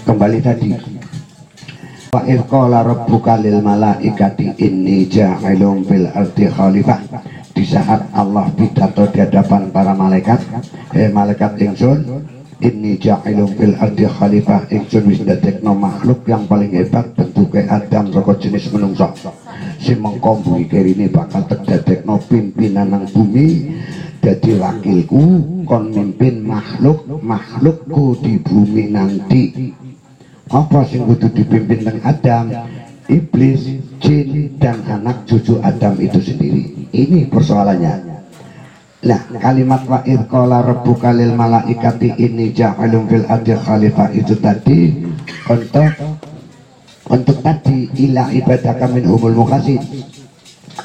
Kembali tadi, wa idh qala rabbuka lil malaikati inni ja'ilun fil ardi khalifah. Di saat Allah pidato di hadapan para malaikat, malaikat ingsun, inni ja'ilun fil ardi khalifah, ingsun wis ndadekno makhluk yang paling hebat bentuke Adam saka jenis menungsa. Si mengko bumi kerine bakal terdadekno pimpinan nang bumi, dadi wakilku kon mimpin makhlukku di bumi nanti. Apa sing kudu dipimpin teng Adam? Iblis, jin, dan anak cucu Adam itu sendiri. Ini persoalannya. Nah, kalimat wa idh qala rabbuka lil malaikati inni ja'ilun fil ardi khalifah itu tadi untuk tadi ila ibadaka minhumul mukhlasin.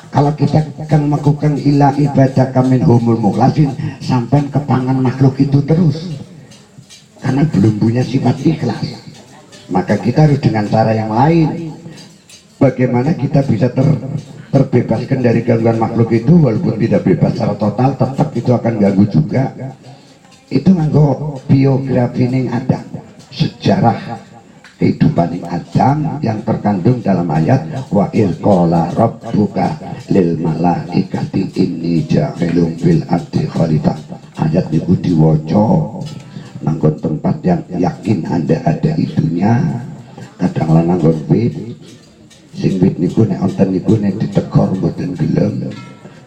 Kalau kita akan melakukan ila ibadaka minhumul mukhlasin sampai ke tangan makhluk itu terus, karena belum punya sifat ikhlas, maka kita harus dengan cara yang lain. Bagaimana kita bisa terbebaskan dari gangguan makhluk itu, walaupun tidak bebas secara total, tetap itu akan ganggu juga. Itu nganggo biografi ning Adam, sejarah kehidupan Adam yang terkandung dalam ayat wa idh qala rabbuka lil malaikati inni ja'ilun fil ardi khalifah. Ayat niku diwaca nanggon tempat yang yakin Anda ada itunya, kadang lan nanggon wit sing wit niku nek onten niku nek ditekor mboten gelem,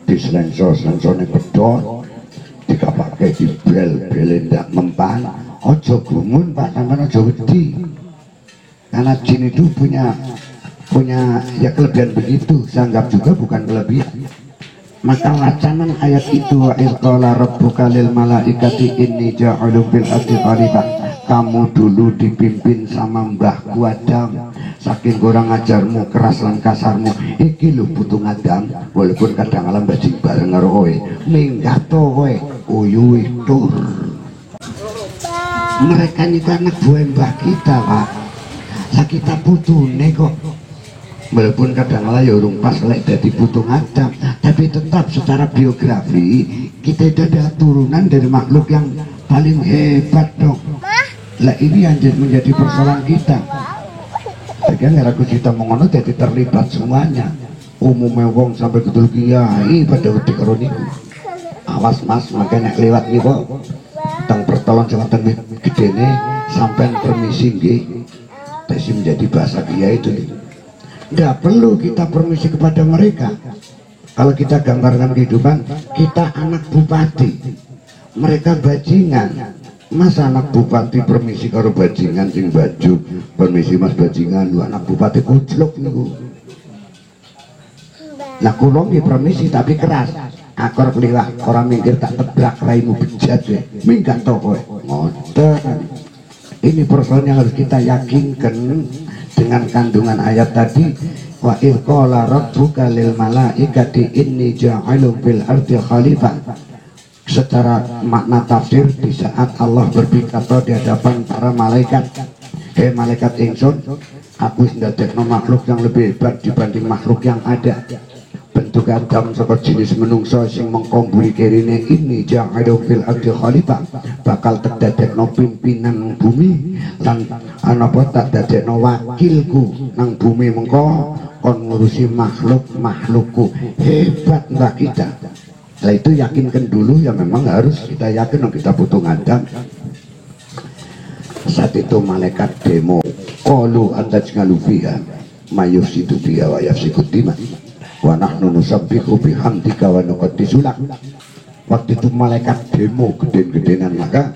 diselenso-selensone pedhot, dikapake dibrel-brele ndak mempan. Aja gumun Pak, sampeyan aja wedi. Karena jin itu punya ya kelebihan begitu, saya anggap juga bukan kelebihan. Maka wacanan ayat itu wa idh qala rabbuka lil malaikati inni ja'ilun fil ardi khalifah, kamu dulu dipimpin sama mbahku Adam, saking kurang ajarmu, keras lan kasarmu, iki lho putung Adam, walaupun kadang alam bajing bareng karo kowe, minggat to kowe uyuh tur. Mereka ini anak buah mbah kita Pak, lah kita putune kok, walaupun kadang-kadang ya urung pas lek dadi putung Adam, tapi tetap secara biografi kita itu ada turunan dari makhluk yang paling hebat dong. Lah ini yang menjadi persoalan kita. Jadi ngaraku kita mengono jadi terlibat semuanya. Umumnya wong sampai betul kiai pada wedi karo niku. Awas Mas, makanya lewat niku teng pertolongan jembatan gedene sampean permisi nggih. Tesi menjadi bahasa kiai itu. Nggak perlu kita permisi kepada mereka. Kalau kita gambarkan kehidupan, kita anak bupati, mereka bajingan. Masa anak bupati permisi karo bajingan sing baju, permisi Mas bajingan, lu anak bupati kucluk niku. Lah kula nggih permisi tapi keras. Akor kliwak orang minggir tak tebrak raimu bejat we. Minggat to kowe. Ngoten. Ini persoalan yang harus kita yakinkan dengan kandungan ayat tadi wa idh qala rabbuka lil malaikati inni ja'ilun fil ardi khalifah. Secara makna tafsir, di saat Allah berpidato di hadapan para malaikat, malaikat ingsun, aku ndadekno makhluk yang lebih hebat dibanding makhluk yang ada. Bentuk Adam saka jenis menungso sing mengko mburi kerine ini ja'ilun fil ardi khalifah, bakal terdadekno pimpinan bumi lan anapa tak dadekno wakilku nang bumi mengko kon ngurusi makhlukku. Hebat mbak kita. Nah itu yakinkan dulu, ya memang harus kita yakin kita butuh Adam. Saat itu malaikat demo qalu antaj'alu fiha mayufsidu fiha wa yafsikud dima wa nahnu nusabbihu bihamdika wa nuqaddisu lak. Waktu itu malaikat demo geden-gedenan, maka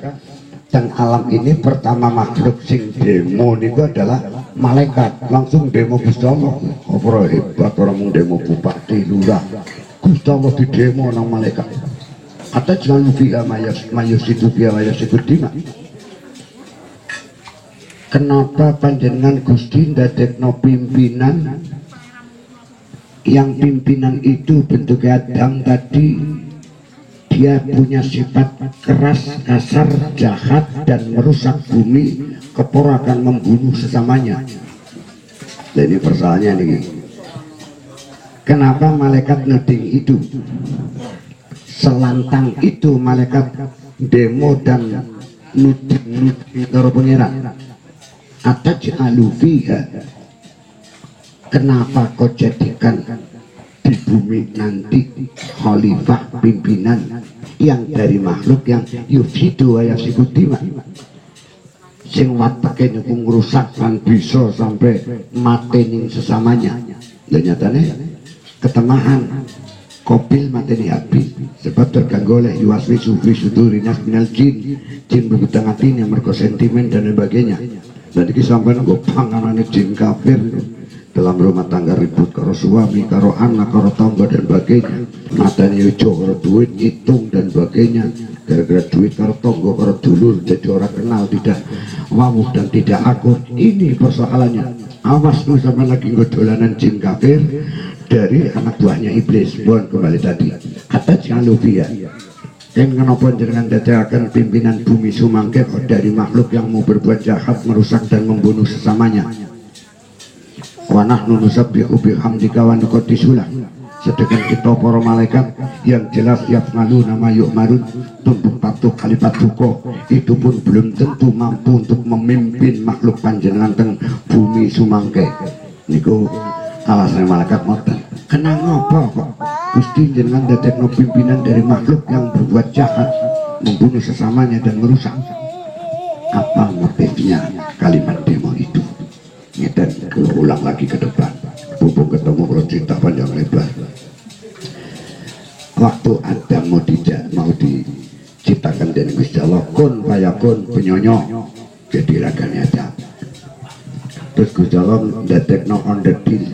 dan alam ini pertama makhluk sing demo niku adalah malaikat. Langsung demo Gusti Allah. Apa hebat orang mung demo bupati lurah. Gusti Allah di demo nang malaikat. Kata jangan fiha mayusidu fiha mayusidu dima. Kenapa panjenengan Gusti ndadekno pimpinan yang pimpinan itu bentuk Adam tadi, dia punya sifat keras, kasar, jahat dan merusak bumi, keporakan membunuh sesamanya. Dan ini persoalannya nih. Kenapa malaikat ngeding itu? Selantang itu malaikat demo dan nuding karo pangeran. ataj'alu fiha, kenapa kau jadikan di bumi nanti khalifah pimpinan yang dari makhluk yang yufsidu wa yafsidu dima, sing watake niku ngrusak lan bisa sampai mateni sesamanya. Lha nyatane ketemahan Kopil mateni Habil sebab terganggu oleh yuwaswisu fi sudurinas minal jin, jin berhutang hatinya mergo sentimen dan sebagainya. Dan iki sampean nggo panganane jin kafir dalam rumah tangga, ribut karo suami, karo anak, karo tangga dan sebagainya. Mateni ujo karo duit, hitung dan sebagainya. Gara-gara duit karo tangga, karo dulur, jadi orang kenal, tidak wawuh dan tidak akur. Ini persoalannya. Awas lu sama lagi dolanan jin kafir dari anak buahnya iblis. Bon kembali tadi kata jangan lupa ya, yang kenapa jangan dadakan pimpinan bumi sumangke dari makhluk yang mau berbuat jahat, merusak dan membunuh sesamanya. Wa nahnu nusabbihu bihamdika wa nuqaddisulah, sedangkan kita para malaikat yang jelas yaf'alu nama yu'marun, tunduk patuh kalipat duko, itu pun belum tentu mampu untuk memimpin makhluk panjenengan teng bumi sumangke niku. Alasan malaikat moten kenang apa kok Gusti jenengan dadekno pimpinan dari makhluk yang berbuat jahat, membunuh sesamanya dan merusak. Apa motifnya kalimat demo itu? Dan ulang lagi ke depan, mumpung ketemu kalau cerita panjang lebar. Waktu Adam mau diciptakan dari Gusti Allah, kun fayakun penyonyok jadi raganya Adam. Terus Gusti Allah dadekno on the deal.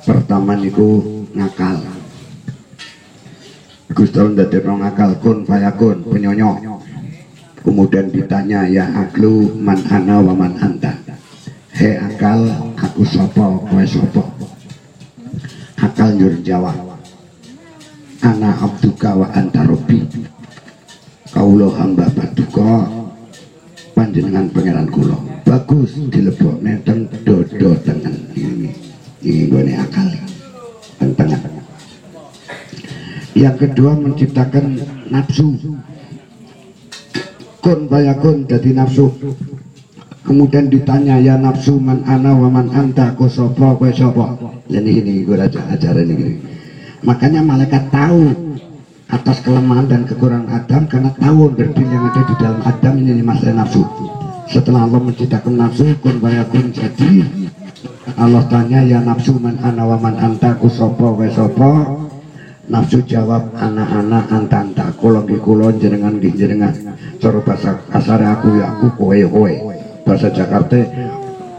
Pertama niku ngakal, Gusti Allah dadekno ngakal, kun fayakun penyonyok. Kemudian ditanya, ya aklu man ana wa man anta, he akal aku sapa kowe sapa. Akal nyuruh jawab, ana abduka wa anta rabbi, kaulo hamba paduka panjenengan pangeran kula. Bagus dilebokne teng dodo tengen ini gone akal tengah. Yang kedua menciptakan nafsu, kun fayakun jadi nafsu. Kemudian ditanya, ya nafsu man ana wa man anta, ku sapa kowe sapa. Ini gue acara ini. Makanya malaikat tahu atas kelemahan dan kekurangan Adam, karena tahu berdil yang ada di dalam Adam ini masalah nafsu. Setelah Allah menciptakan nafsu, kun fayakun jadi Allah tanya, ya nafsu man ana wa man anta, ku sapa kowe sapa. Nafsu jawab, anak-anak anta-anta, kula nggih kula, jenengan nggih jenengan. Cara bahasa kasar aku ya aku, kowe kowe. Bahasa Jakarta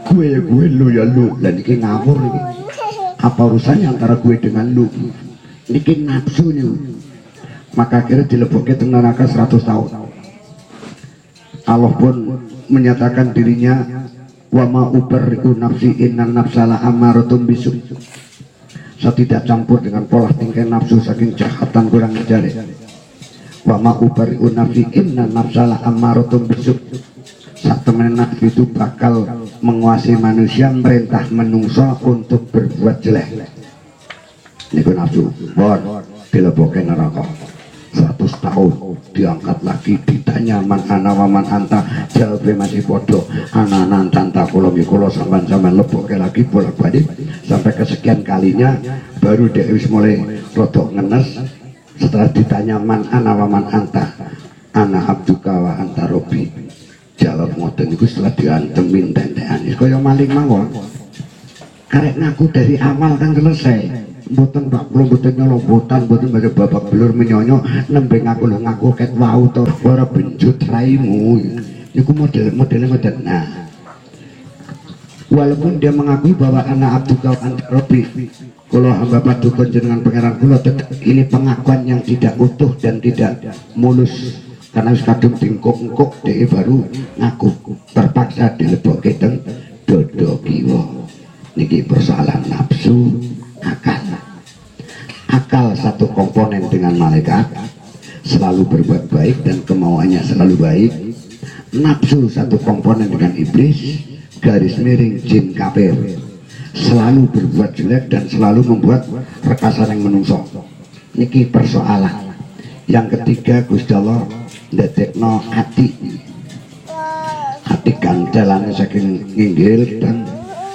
gue lu ya lu. Lah niki ngawur iki. Apa urusannya antara gue dengan lu? Niki nafsu nih. Maka akhirnya dilebokke teng neraka 100 tahun. Allah pun menyatakan dirinya, wa ma ubarri'u nafsi innan nafsala ammaratun bisu. Saya tidak campur dengan pola tingkah nafsu saking jahatan kurang ajar. Wa ma ubarri'u nafsi innan nafsala ammaratun bisu. Saat temen nafsu itu bakal menguasai manusia, merintah menungso untuk berbuat jelek. Niku nafsu, bon, dilebokke neraka 100 tahun, diangkat lagi, ditanya man ana wa man anta, jawabnya masih bodoh, ana anta kula sampean lebokke lagi bolak-balik sampai kesekian kalinya, baru dia wis mulai rodok ngenes. Setelah ditanya man ana wa man anta, ana abduka wa anta robbi, jawab ngoten niku setelah diantemin tentekan kaya maling mawon. Karek ngaku dari awal kan selesai. Mboten Pak, mboten nyolombotan, mboten baca babak belur menyonyo, nembe ngaku ket wau to ora benjut raimu. Niku model. Nah, walaupun dia mengakui bahwa anak abduka anta rabbi, kalau hamba paduka jenengan pangeran kula, tetap ini pengakuan yang tidak utuh dan tidak mulus. Karena kadung tingkuk-engkuk dia baru ngaku, terpaksa dilebokke teng dodo kiwa. Niki persoalan nafsu, akal satu komponen dengan malaikat, selalu berbuat baik dan kemauannya selalu baik. Nafsu satu komponen dengan iblis, garis miring jin kafir, selalu berbuat jelek dan selalu membuat rekasan yang menungso. Niki persoalan. Yang ketiga Gusti Allah ndadekno hati. hati ganjalannya saking nginggil dan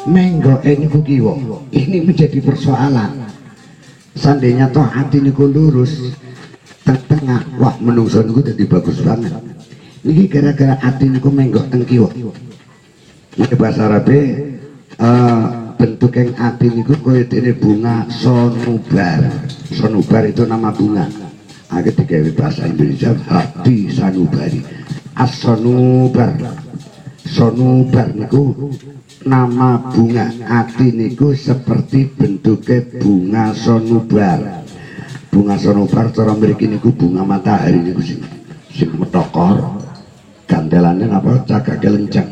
menggo niku kiwa. Ini menjadi persoalan. Seandainya toh hati niku lurus tengah, wah menungso niku jadi bagus banget. Niki gara-gara hati niku menggo teng kiwa. Ini bahasa Arabe bentuk yang hati niku koyo dene bunga sonubar. Sonubar itu nama bunga. Ketika bahasa Indonesia hati sanubari. As-sonubar. Sonubar niku nama bunga. Hati niku seperti bentuknya bunga sonubar. Bunga sonubar cara mriki niku bunga matahari niku sing metokor. Gandelannya apa? Cagake lencang.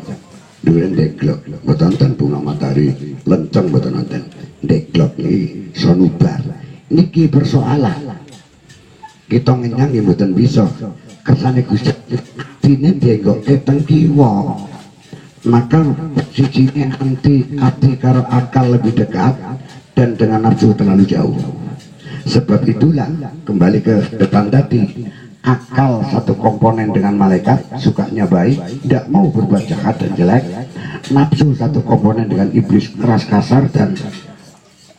Duwe ndeglok. Mboten wonten bunga matahari lencang mboten wonten. Ndeglok iki sonubar. Niki persoalan. Kita ngenyang ya mboten bisa. Kersane Gusti dine dienggokke teng kiwa. Maka sijine hati karo akal lebih dekat dan dengan nafsu terlalu jauh. Sebab itulah kembali ke depan tadi, akal satu komponen dengan malaikat sukanya baik, tidak mau berbuat jahat dan jelek. Nafsu satu komponen dengan iblis keras kasar dan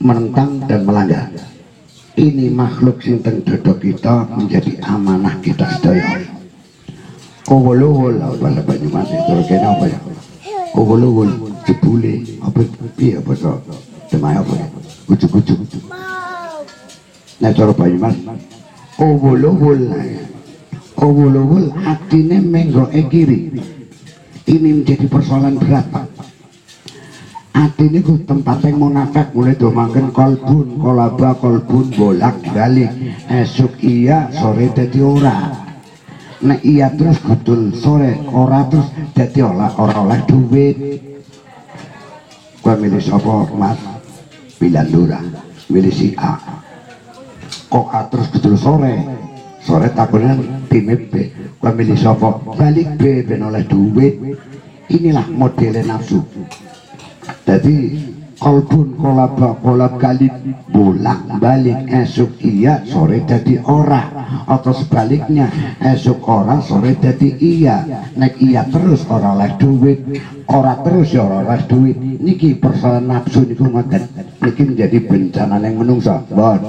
menentang dan melanggar. Ini makhluk sing teng dada kita menjadi amanah kita sedaya. Kowoluwul apa Banyumas itu kene apa ya? Kowoluwul jebule apa piye apa to? Demai apa ya? Kucuk-kucuk. Nah cara Banyumas kowoluwul. Kowoluwul atine menggoke kiri. Ini menjadi persoalan berat, Pak. Hati ini tempat yang munafik mulai domakan kolbun, kolaba, kolbun, bolak balik. Esok iya, sore dadi ora. Nah iya terus betul sore ora terus dadi ora oleh duit. Gua milih sapa Mas? Bilang lurah, milih si A. Kok A terus betul sore takunan tim B. Gua milih sapa? Balik B ben oleh duit. Inilah modelnya nafsu. Jadi kolbun kolab kali bolak balik esok iya sore jadi ora, atau sebaliknya esok ora sore jadi iya. Nek iya terus ora oleh duit, ora terus ya ora oleh duit. Niki persoalan nafsu niku ngoten. Niki menjadi bencana yang menungso. Bon.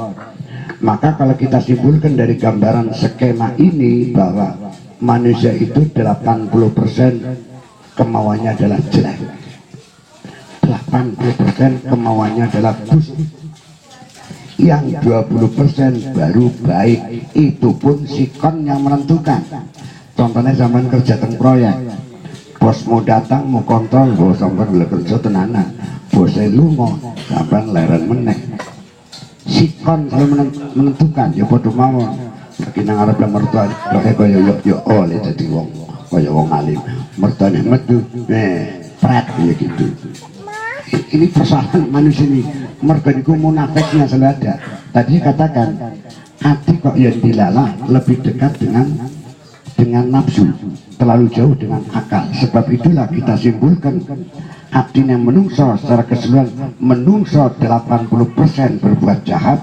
Maka kalau kita simpulkan dari gambaran skema ini bahwa manusia itu 80% kemauannya adalah jelek. 80% kemauannya adalah bus, yang 20% baru baik. Itu pun sikon yang menentukan. Contohnya zaman kerja teng proyek, bos mau datang mau kontrol, bos sampai boleh kerja tenanan, bosnya lungo sampai leren meneh. Sikon selalu menentukan. Ya podo mawon lagi nang arep mertua dohe kaya yo oleh dadi wong kaya wong alim, mertuane metu pret ya gitu. Ini persoalan manusia ini. Mereka itu munafiknya selalu ada. Tadi katakan hati kok yang dilalah lebih dekat dengan nafsu, terlalu jauh dengan akal. Sebab itulah kita simpulkan hati yang menungso secara keseluruhan menungso 80% berbuat jahat,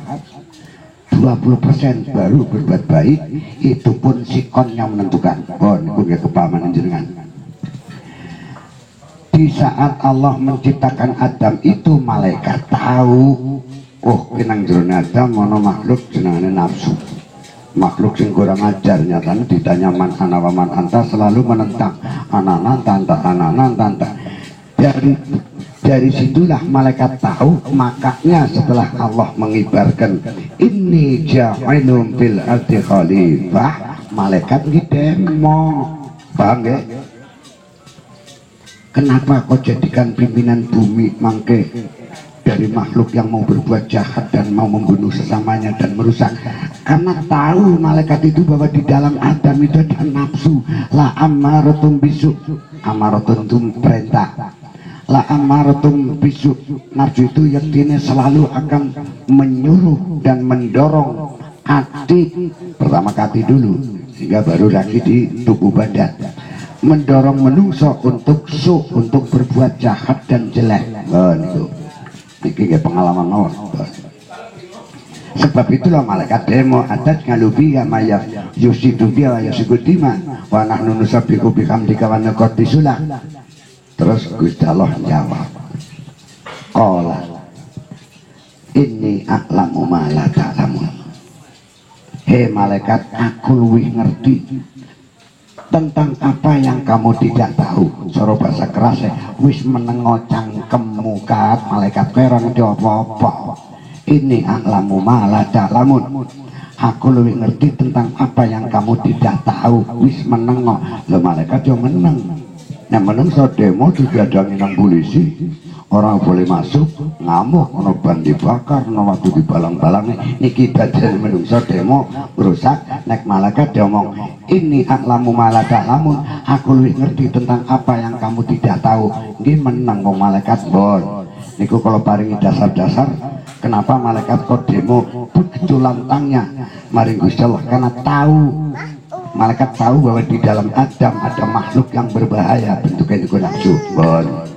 20% baru berbuat baik. Itu pun sikon yang menentukan. Oh ini gue kepahaman jenengan. Di saat Allah menciptakan Adam itu malaikat tahu, oh kenang jroning Adam ono makhluk jenengane nafsu. Makhluk sing kurang ajar, nyatanya ditanya man ana wa man anta selalu menentang ananan tanta. Dari situlah malaikat tahu. Makanya setelah Allah mengibarkan inni ja'ilun fil ardi khalifah, malaikat ngidemo. Paham ya? Kenapa kau jadikan pimpinan bumi mangke dari makhluk yang mau berbuat jahat dan mau membunuh sesamanya dan merusak? Karena tahu malaikat itu bahwa di dalam Adam itu ada nafsu. La amaratum bisu, amaratum itu perintah. La amaratum bisu, nafsu itu yaktinya selalu akan menyuruh dan mendorong hati. Pertama hati dulu sehingga baru lagi di tubuh badan. Mendorong menungso untuk untuk berbuat jahat dan jelek. Ini pengalaman mawon. Sebab itulah malaikat demo adat ngalubi ya maya yusidu biya ya sikudima wa nahnu nusabbihu bihamdika wa nuqaddisulah. Terus Gusti Allah jawab, qala inni a'lamu ma la ta'lamun. Hei malaikat, aku luwih ngerti tentang apa yang kamu tidak tahu. Soro bahasa keras wis menengo cangkemmu kat malaikat perang apa-apa. Ini a'lamu ma la ta'lamun. Aku lebih ngerti tentang apa yang kamu tidak tahu. Wis menengo. Lo malaikat yo meneng. Nah meneng so demo juga ada nang polisi. Orang boleh masuk ngamuk, ono ban dibakar, ono waktu dibalang-balang. Niki badan menungso demo rusak. Nek malaikat dia ngomong, ini a'lamu ma la ta'lamun. Aku lebih ngerti tentang apa yang kamu tidak tahu. Nggih meneng wong malaikat bon. Niku kalau paringi dasar-dasar, kenapa malaikat kok demo begitu lantangnya maring Gusti Allah, karena tahu, malaikat tahu bahwa di dalam Adam ada makhluk yang berbahaya bentuknya itu nafsu bon.